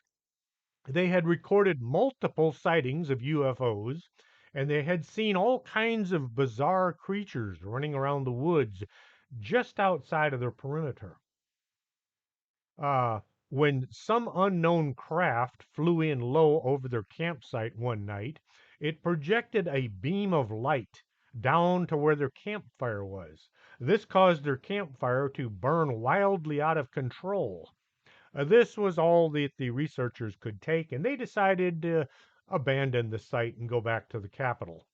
Speaker 1: they had recorded multiple sightings of UFOs, and they had seen all kinds of bizarre creatures running around the woods just outside of their perimeter. uh, when some unknown craft flew in low over their campsite one night, it projected a beam of light down to where their campfire was. This caused their campfire to burn wildly out of control. This was all that the researchers could take, and they decided to abandon the site and go back to the capital.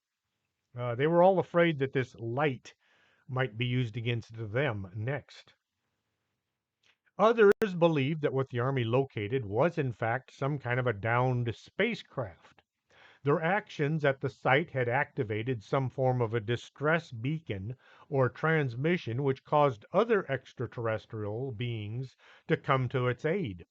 Speaker 1: They were all afraid that this light might be used against them next. Others believed that what the Army located was, in fact, some kind of a downed spacecraft. Their actions at the site had activated some form of a distress beacon or transmission which caused other extraterrestrial beings to come to its aid.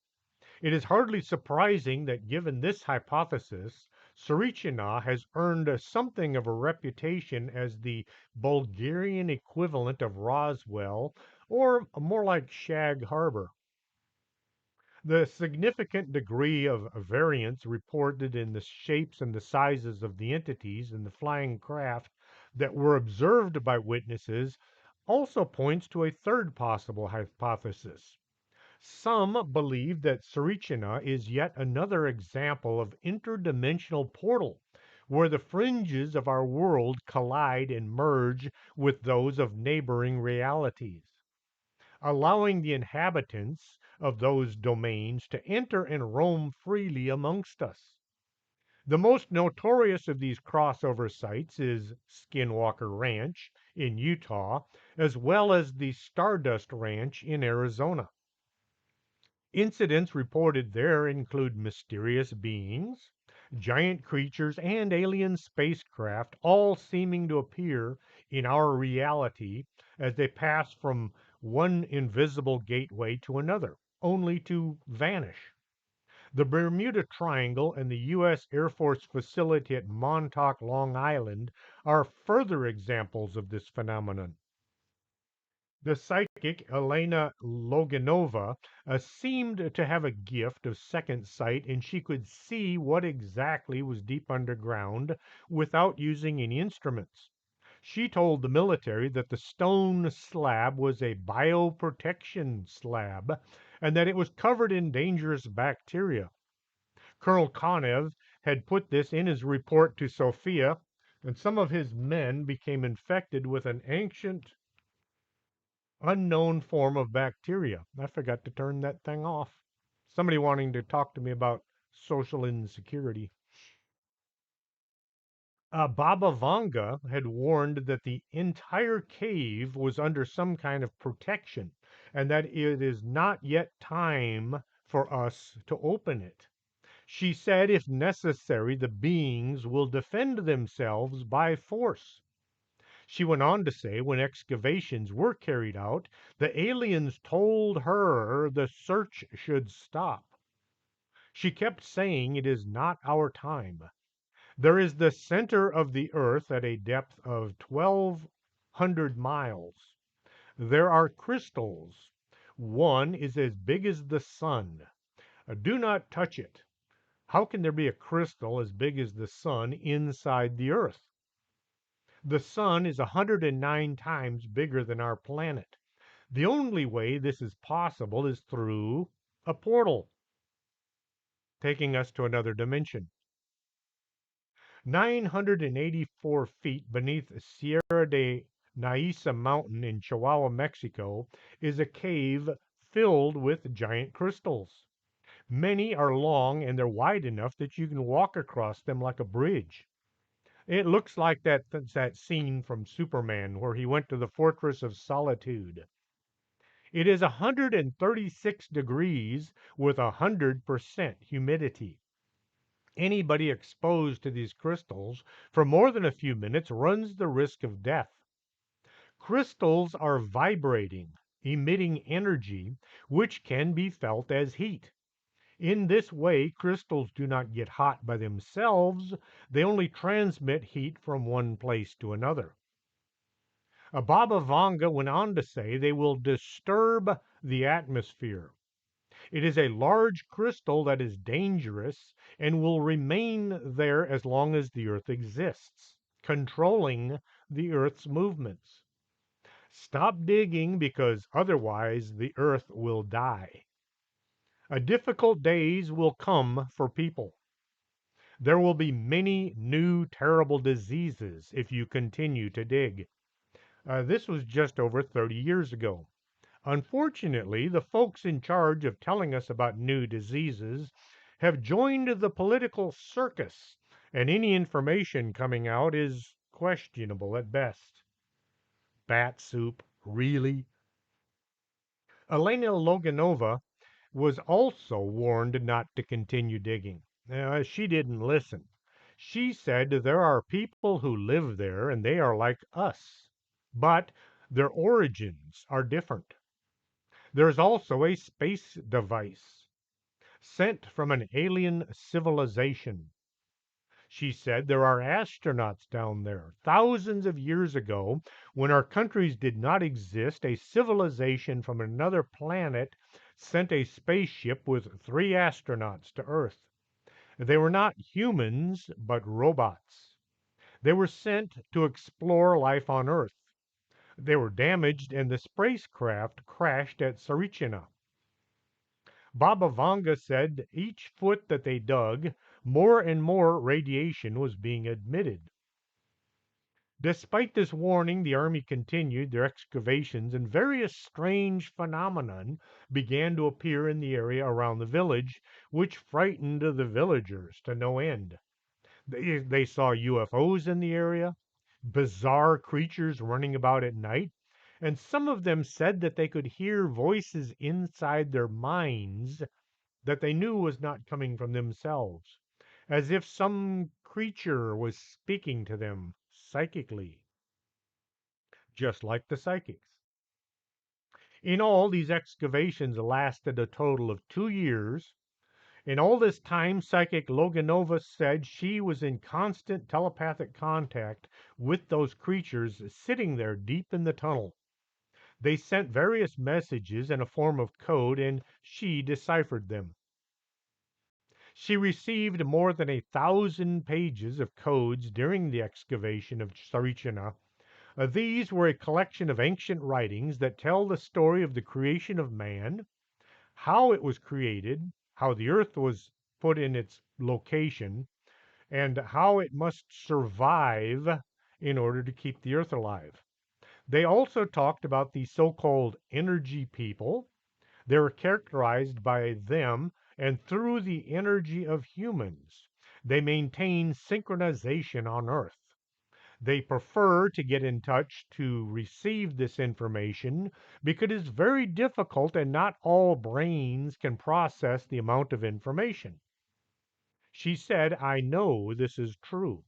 Speaker 1: It is hardly surprising that, given this hypothesis, Tsarichina has earned something of a reputation as the Bulgarian equivalent of Roswell, or more like Shag Harbor. The significant degree of variance reported in the shapes and the sizes of the entities and the flying craft that were observed by witnesses also points to a third possible hypothesis. Some believe that Sarichina is yet another example of interdimensional portal, where the fringes of our world collide and merge with those of neighboring realities, allowing the inhabitants of those domains to enter and roam freely amongst us. The most notorious of these crossover sites is Skinwalker Ranch in Utah, as well as the Stardust Ranch in Arizona. Incidents reported there include mysterious beings, giant creatures, and alien spacecraft, all seeming to appear in our reality as they pass from one invisible gateway to another, only to vanish. The Bermuda Triangle and the U.S. Air Force facility at Montauk, Long Island, are further examples of this phenomenon. The psychic Elena Loganova seemed to have a gift of second sight, and she could see what exactly was deep underground without using any instruments. She told the military that the stone slab was a bioprotection slab and that it was covered in dangerous bacteria. Colonel Konev had put this in his report to Sofia, and some of his men became infected with an ancient unknown form of bacteria. I forgot to turn that thing off. Somebody wanting to talk to me about social insecurity. Baba Vanga had warned that the entire cave was under some kind of protection and that it is not yet time for us to open it. She said, if necessary, the beings will defend themselves by force. She went on to say when excavations were carried out, the aliens told her the search should stop. She kept saying it is not our time. There is the center of the earth at a depth of 1,200 miles. There are crystals. One is as big as the sun. Do not touch it. How can there be a crystal as big as the sun inside the earth? The sun is 109 times bigger than our planet. The only way this is possible is through a portal, taking us to another dimension. 984 feet beneath Sierra de Naiza Mountain in Chihuahua, Mexico, is a cave filled with giant crystals. Many are long and they're wide enough that you can walk across them like a bridge. It looks like that scene from Superman where he went to the Fortress of Solitude. It is 136 degrees with 100% humidity. Anybody exposed to these crystals for more than a few minutes runs the risk of death. Crystals are vibrating, emitting energy which can be felt as heat. In this way, crystals do not get hot by themselves, they only transmit heat from one place to another. Baba Vanga went on to say they will disturb the atmosphere. It is a large crystal that is dangerous and will remain there as long as the Earth exists, controlling the Earth's movements. Stop digging because otherwise the Earth will die. Difficult days will come for people. There will be many new terrible diseases if you continue to dig. This was just over 30 years ago. Unfortunately, the folks in charge of telling us about new diseases have joined the political circus, and any information coming out is questionable at best. Bat soup, really? Elena Loganova was also warned not to continue digging. She didn't listen. She said there are people who live there and they are like us, but their origins are different. There's also a space device sent from an alien civilization. She said there are astronauts down there. Thousands of years ago, when our countries did not exist, a civilization from another planet sent a spaceship with 3 astronauts to Earth. They were not humans, but robots. They were sent to explore life on Earth. They were damaged and the spacecraft crashed at Tsarichina. Baba Vanga said each foot that they dug, more and more radiation was being emitted. Despite this warning, the army continued their excavations and various strange phenomena began to appear in the area around the village, which frightened the villagers to no end. They saw UFOs in the area, bizarre creatures running about at night, and some of them said that they could hear voices inside their minds that they knew was not coming from themselves, as if some creature was speaking to them psychically, just like the psychics. In all, these excavations lasted a total of 2 years. In all this time, psychic Loganova said she was in constant telepathic contact with those creatures sitting there deep in the tunnel. They sent various messages in a form of code, and she deciphered them. She received more than 1,000 pages of codes during the excavation of Tsarichina. These were a collection of ancient writings that tell the story of the creation of man, how it was created, how the earth was put in its location, and how it must survive in order to keep the earth alive. They also talked about the so called energy people. They were characterized by them and through the energy of humans. They maintain synchronization on Earth. They prefer to get in touch to receive this information because it's very difficult and not all brains can process the amount of information. She said, I know this is true.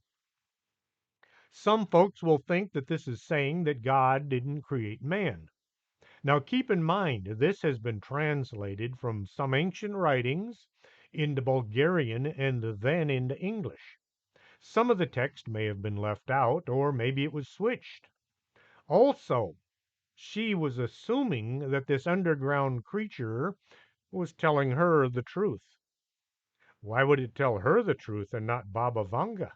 Speaker 1: Some folks will think that this is saying that God didn't create man. Now keep in mind, this has been translated from some ancient writings into Bulgarian and then into English. Some of the text may have been left out, or maybe it was switched. Also, she was assuming that this underground creature was telling her the truth. Why would it tell her the truth and not Baba Vanga?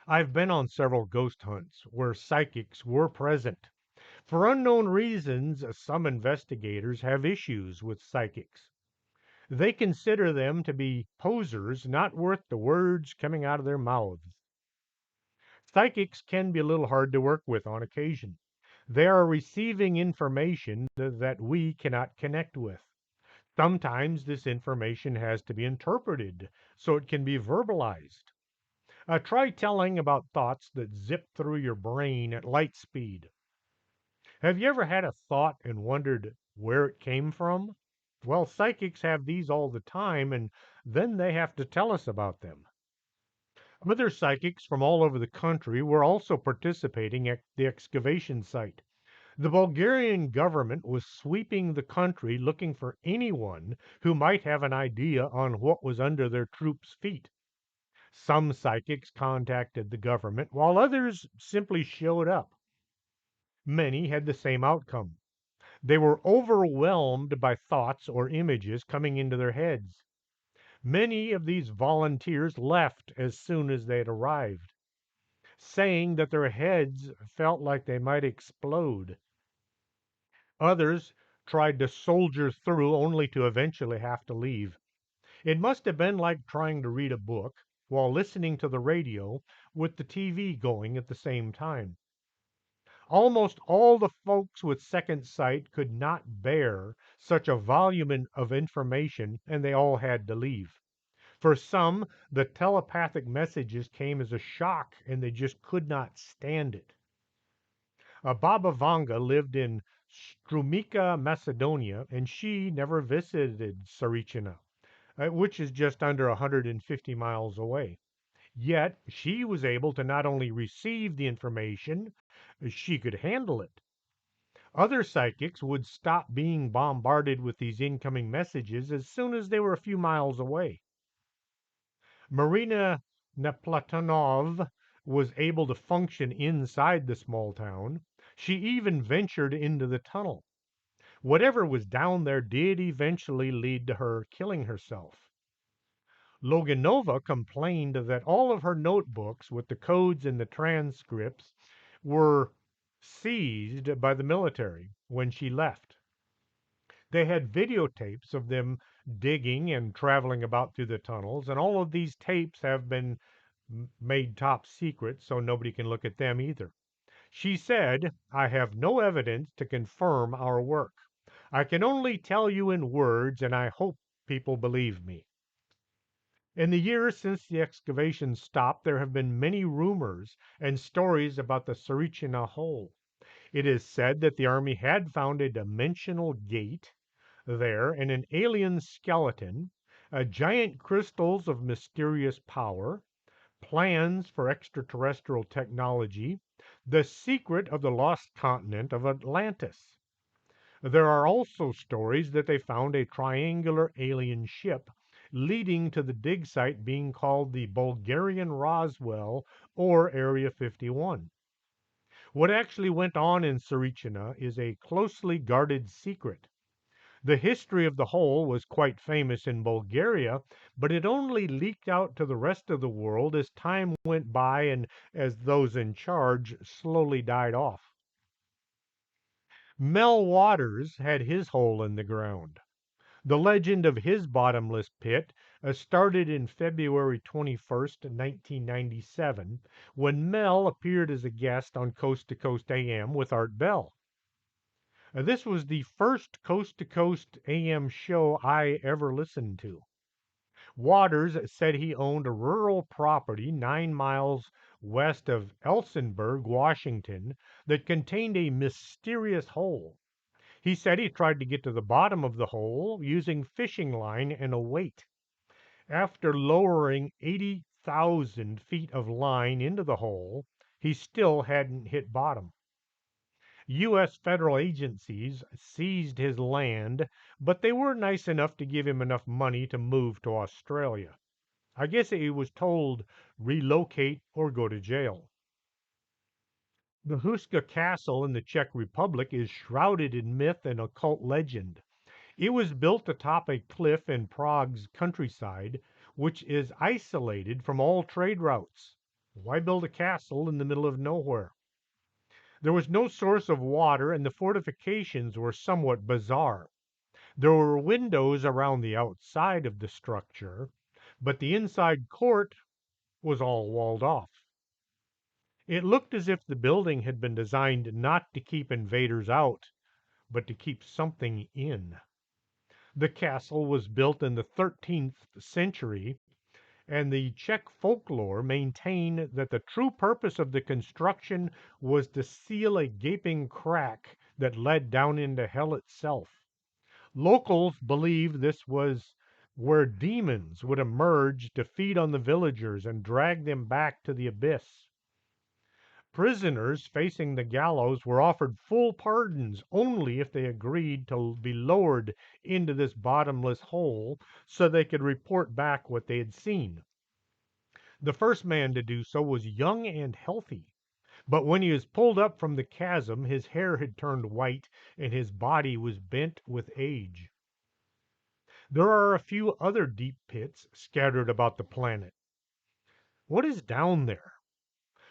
Speaker 1: I've been on several ghost hunts where psychics were present. For unknown reasons, some investigators have issues with psychics. They consider them to be posers not worth the words coming out of their mouths. Psychics can be a little hard to work with on occasion. They are receiving information that we cannot connect with. Sometimes this information has to be interpreted so it can be verbalized. Try telling about thoughts that zip through your brain at light speed. Have you ever had a thought and wondered where it came from? Well, psychics have these all the time, and then they have to tell us about them. Other psychics from all over the country were also participating at the excavation site. The Bulgarian government was sweeping the country looking for anyone who might have an idea on what was under their troops' feet. Some psychics contacted the government, while others simply showed up. Many had the same outcome. They were overwhelmed by thoughts or images coming into their heads. Many of these volunteers left as soon as they had arrived, saying that their heads felt like they might explode. Others tried to soldier through only to eventually have to leave. It must have been like trying to read a book while listening to the radio with the TV going at the same time. Almost all the folks with second sight could not bear such a volume of information, and they all had to leave. For some, the telepathic messages came as a shock, and they just could not stand it. Baba Vanga lived in Strumica, Macedonia, and she never visited Sarichina. which is just under 150 miles away. Yet she was able to not only receive the information, she could handle it. Other psychics would stop being bombarded with these incoming messages as soon as they were a few miles away. Marina Neplatonov was able to function inside the small town. She even ventured into the tunnel. Whatever was down there did eventually lead to her killing herself. Loganova complained that all of her notebooks with the codes and the transcripts were seized by the military when she left. They had videotapes of them digging and traveling about through the tunnels, and all of these tapes have been made top secret so nobody can look at them either. She said, "I have no evidence to confirm our work. I can only tell you in words, and I hope people believe me." In the years since the excavations stopped, there have been many rumors and stories about the Tsarichina hole. It is said that the army had found a dimensional gate there and an alien skeleton, giant crystals of mysterious power, plans for extraterrestrial technology, the secret of the lost continent of Atlantis. There are also stories that they found a triangular alien ship leading to the dig site being called the Bulgarian Roswell or Area 51. What actually went on in Sarichina is a closely guarded secret. The history of the hole was quite famous in Bulgaria, but it only leaked out to the rest of the world as time went by and as those in charge slowly died off. Mel Waters had his hole in the ground. The legend of his bottomless pit started in February 21st, 1997, when Mel appeared as a guest on Coast to Coast AM with Art Bell. This was the first Coast to Coast AM show I ever listened to. Waters said he owned a rural property 9 miles west of Elsinburg, Washington, that contained a mysterious hole. He said he tried to get to the bottom of the hole using fishing line and a weight. After lowering 80,000 feet of line into the hole, he still hadn't hit bottom. U.S. federal agencies seized his land, but they were nice enough to give him enough money to move to Australia. I guess he was told relocate or go to jail. The Huska Castle in the Czech Republic is shrouded in myth and occult legend. It was built atop a cliff in Prague's countryside, which is isolated from all trade routes. Why build a castle in the middle of nowhere? There was no source of water, and the fortifications were somewhat bizarre. There were windows around the outside of the structure, but the inside court was all walled off. It looked as if the building had been designed not to keep invaders out, but to keep something in. The castle was built in the 13th century, and the Czech folklore maintain that the true purpose of the construction was to seal a gaping crack that led down into hell itself. Locals believe this was where demons would emerge to feed on the villagers and drag them back to the abyss. Prisoners facing the gallows were offered full pardons only if they agreed to be lowered into this bottomless hole so they could report back what they had seen. The first man to do so was young and healthy, but when he was pulled up from the chasm, his hair had turned white and his body was bent with age. There are a few other deep pits scattered about the planet. What is down there?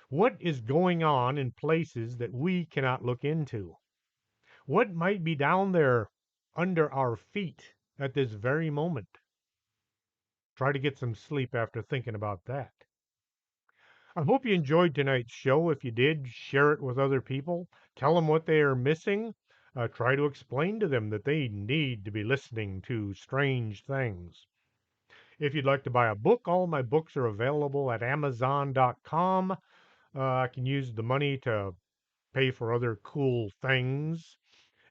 Speaker 1: What is going on in places that we cannot look into? What might be down there under our feet at this very moment? Try to get some sleep after thinking about that. I hope you enjoyed tonight's show. If you did, share it with other people. Tell them what they are missing. Try to explain to them that they need to be listening to strange things. If you'd like to buy a book, all my books are available at Amazon.com. I can use the money to pay for other cool things.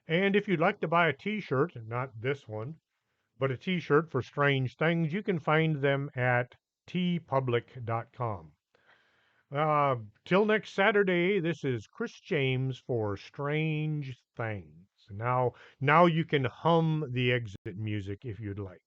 Speaker 1: And if you'd like to buy a t shirt, not this one, But a t-shirt for strange things, you can find them at tpublic.com. Till next Saturday, this is Chris James for Strange Things. Now you can hum the exit music if you'd like.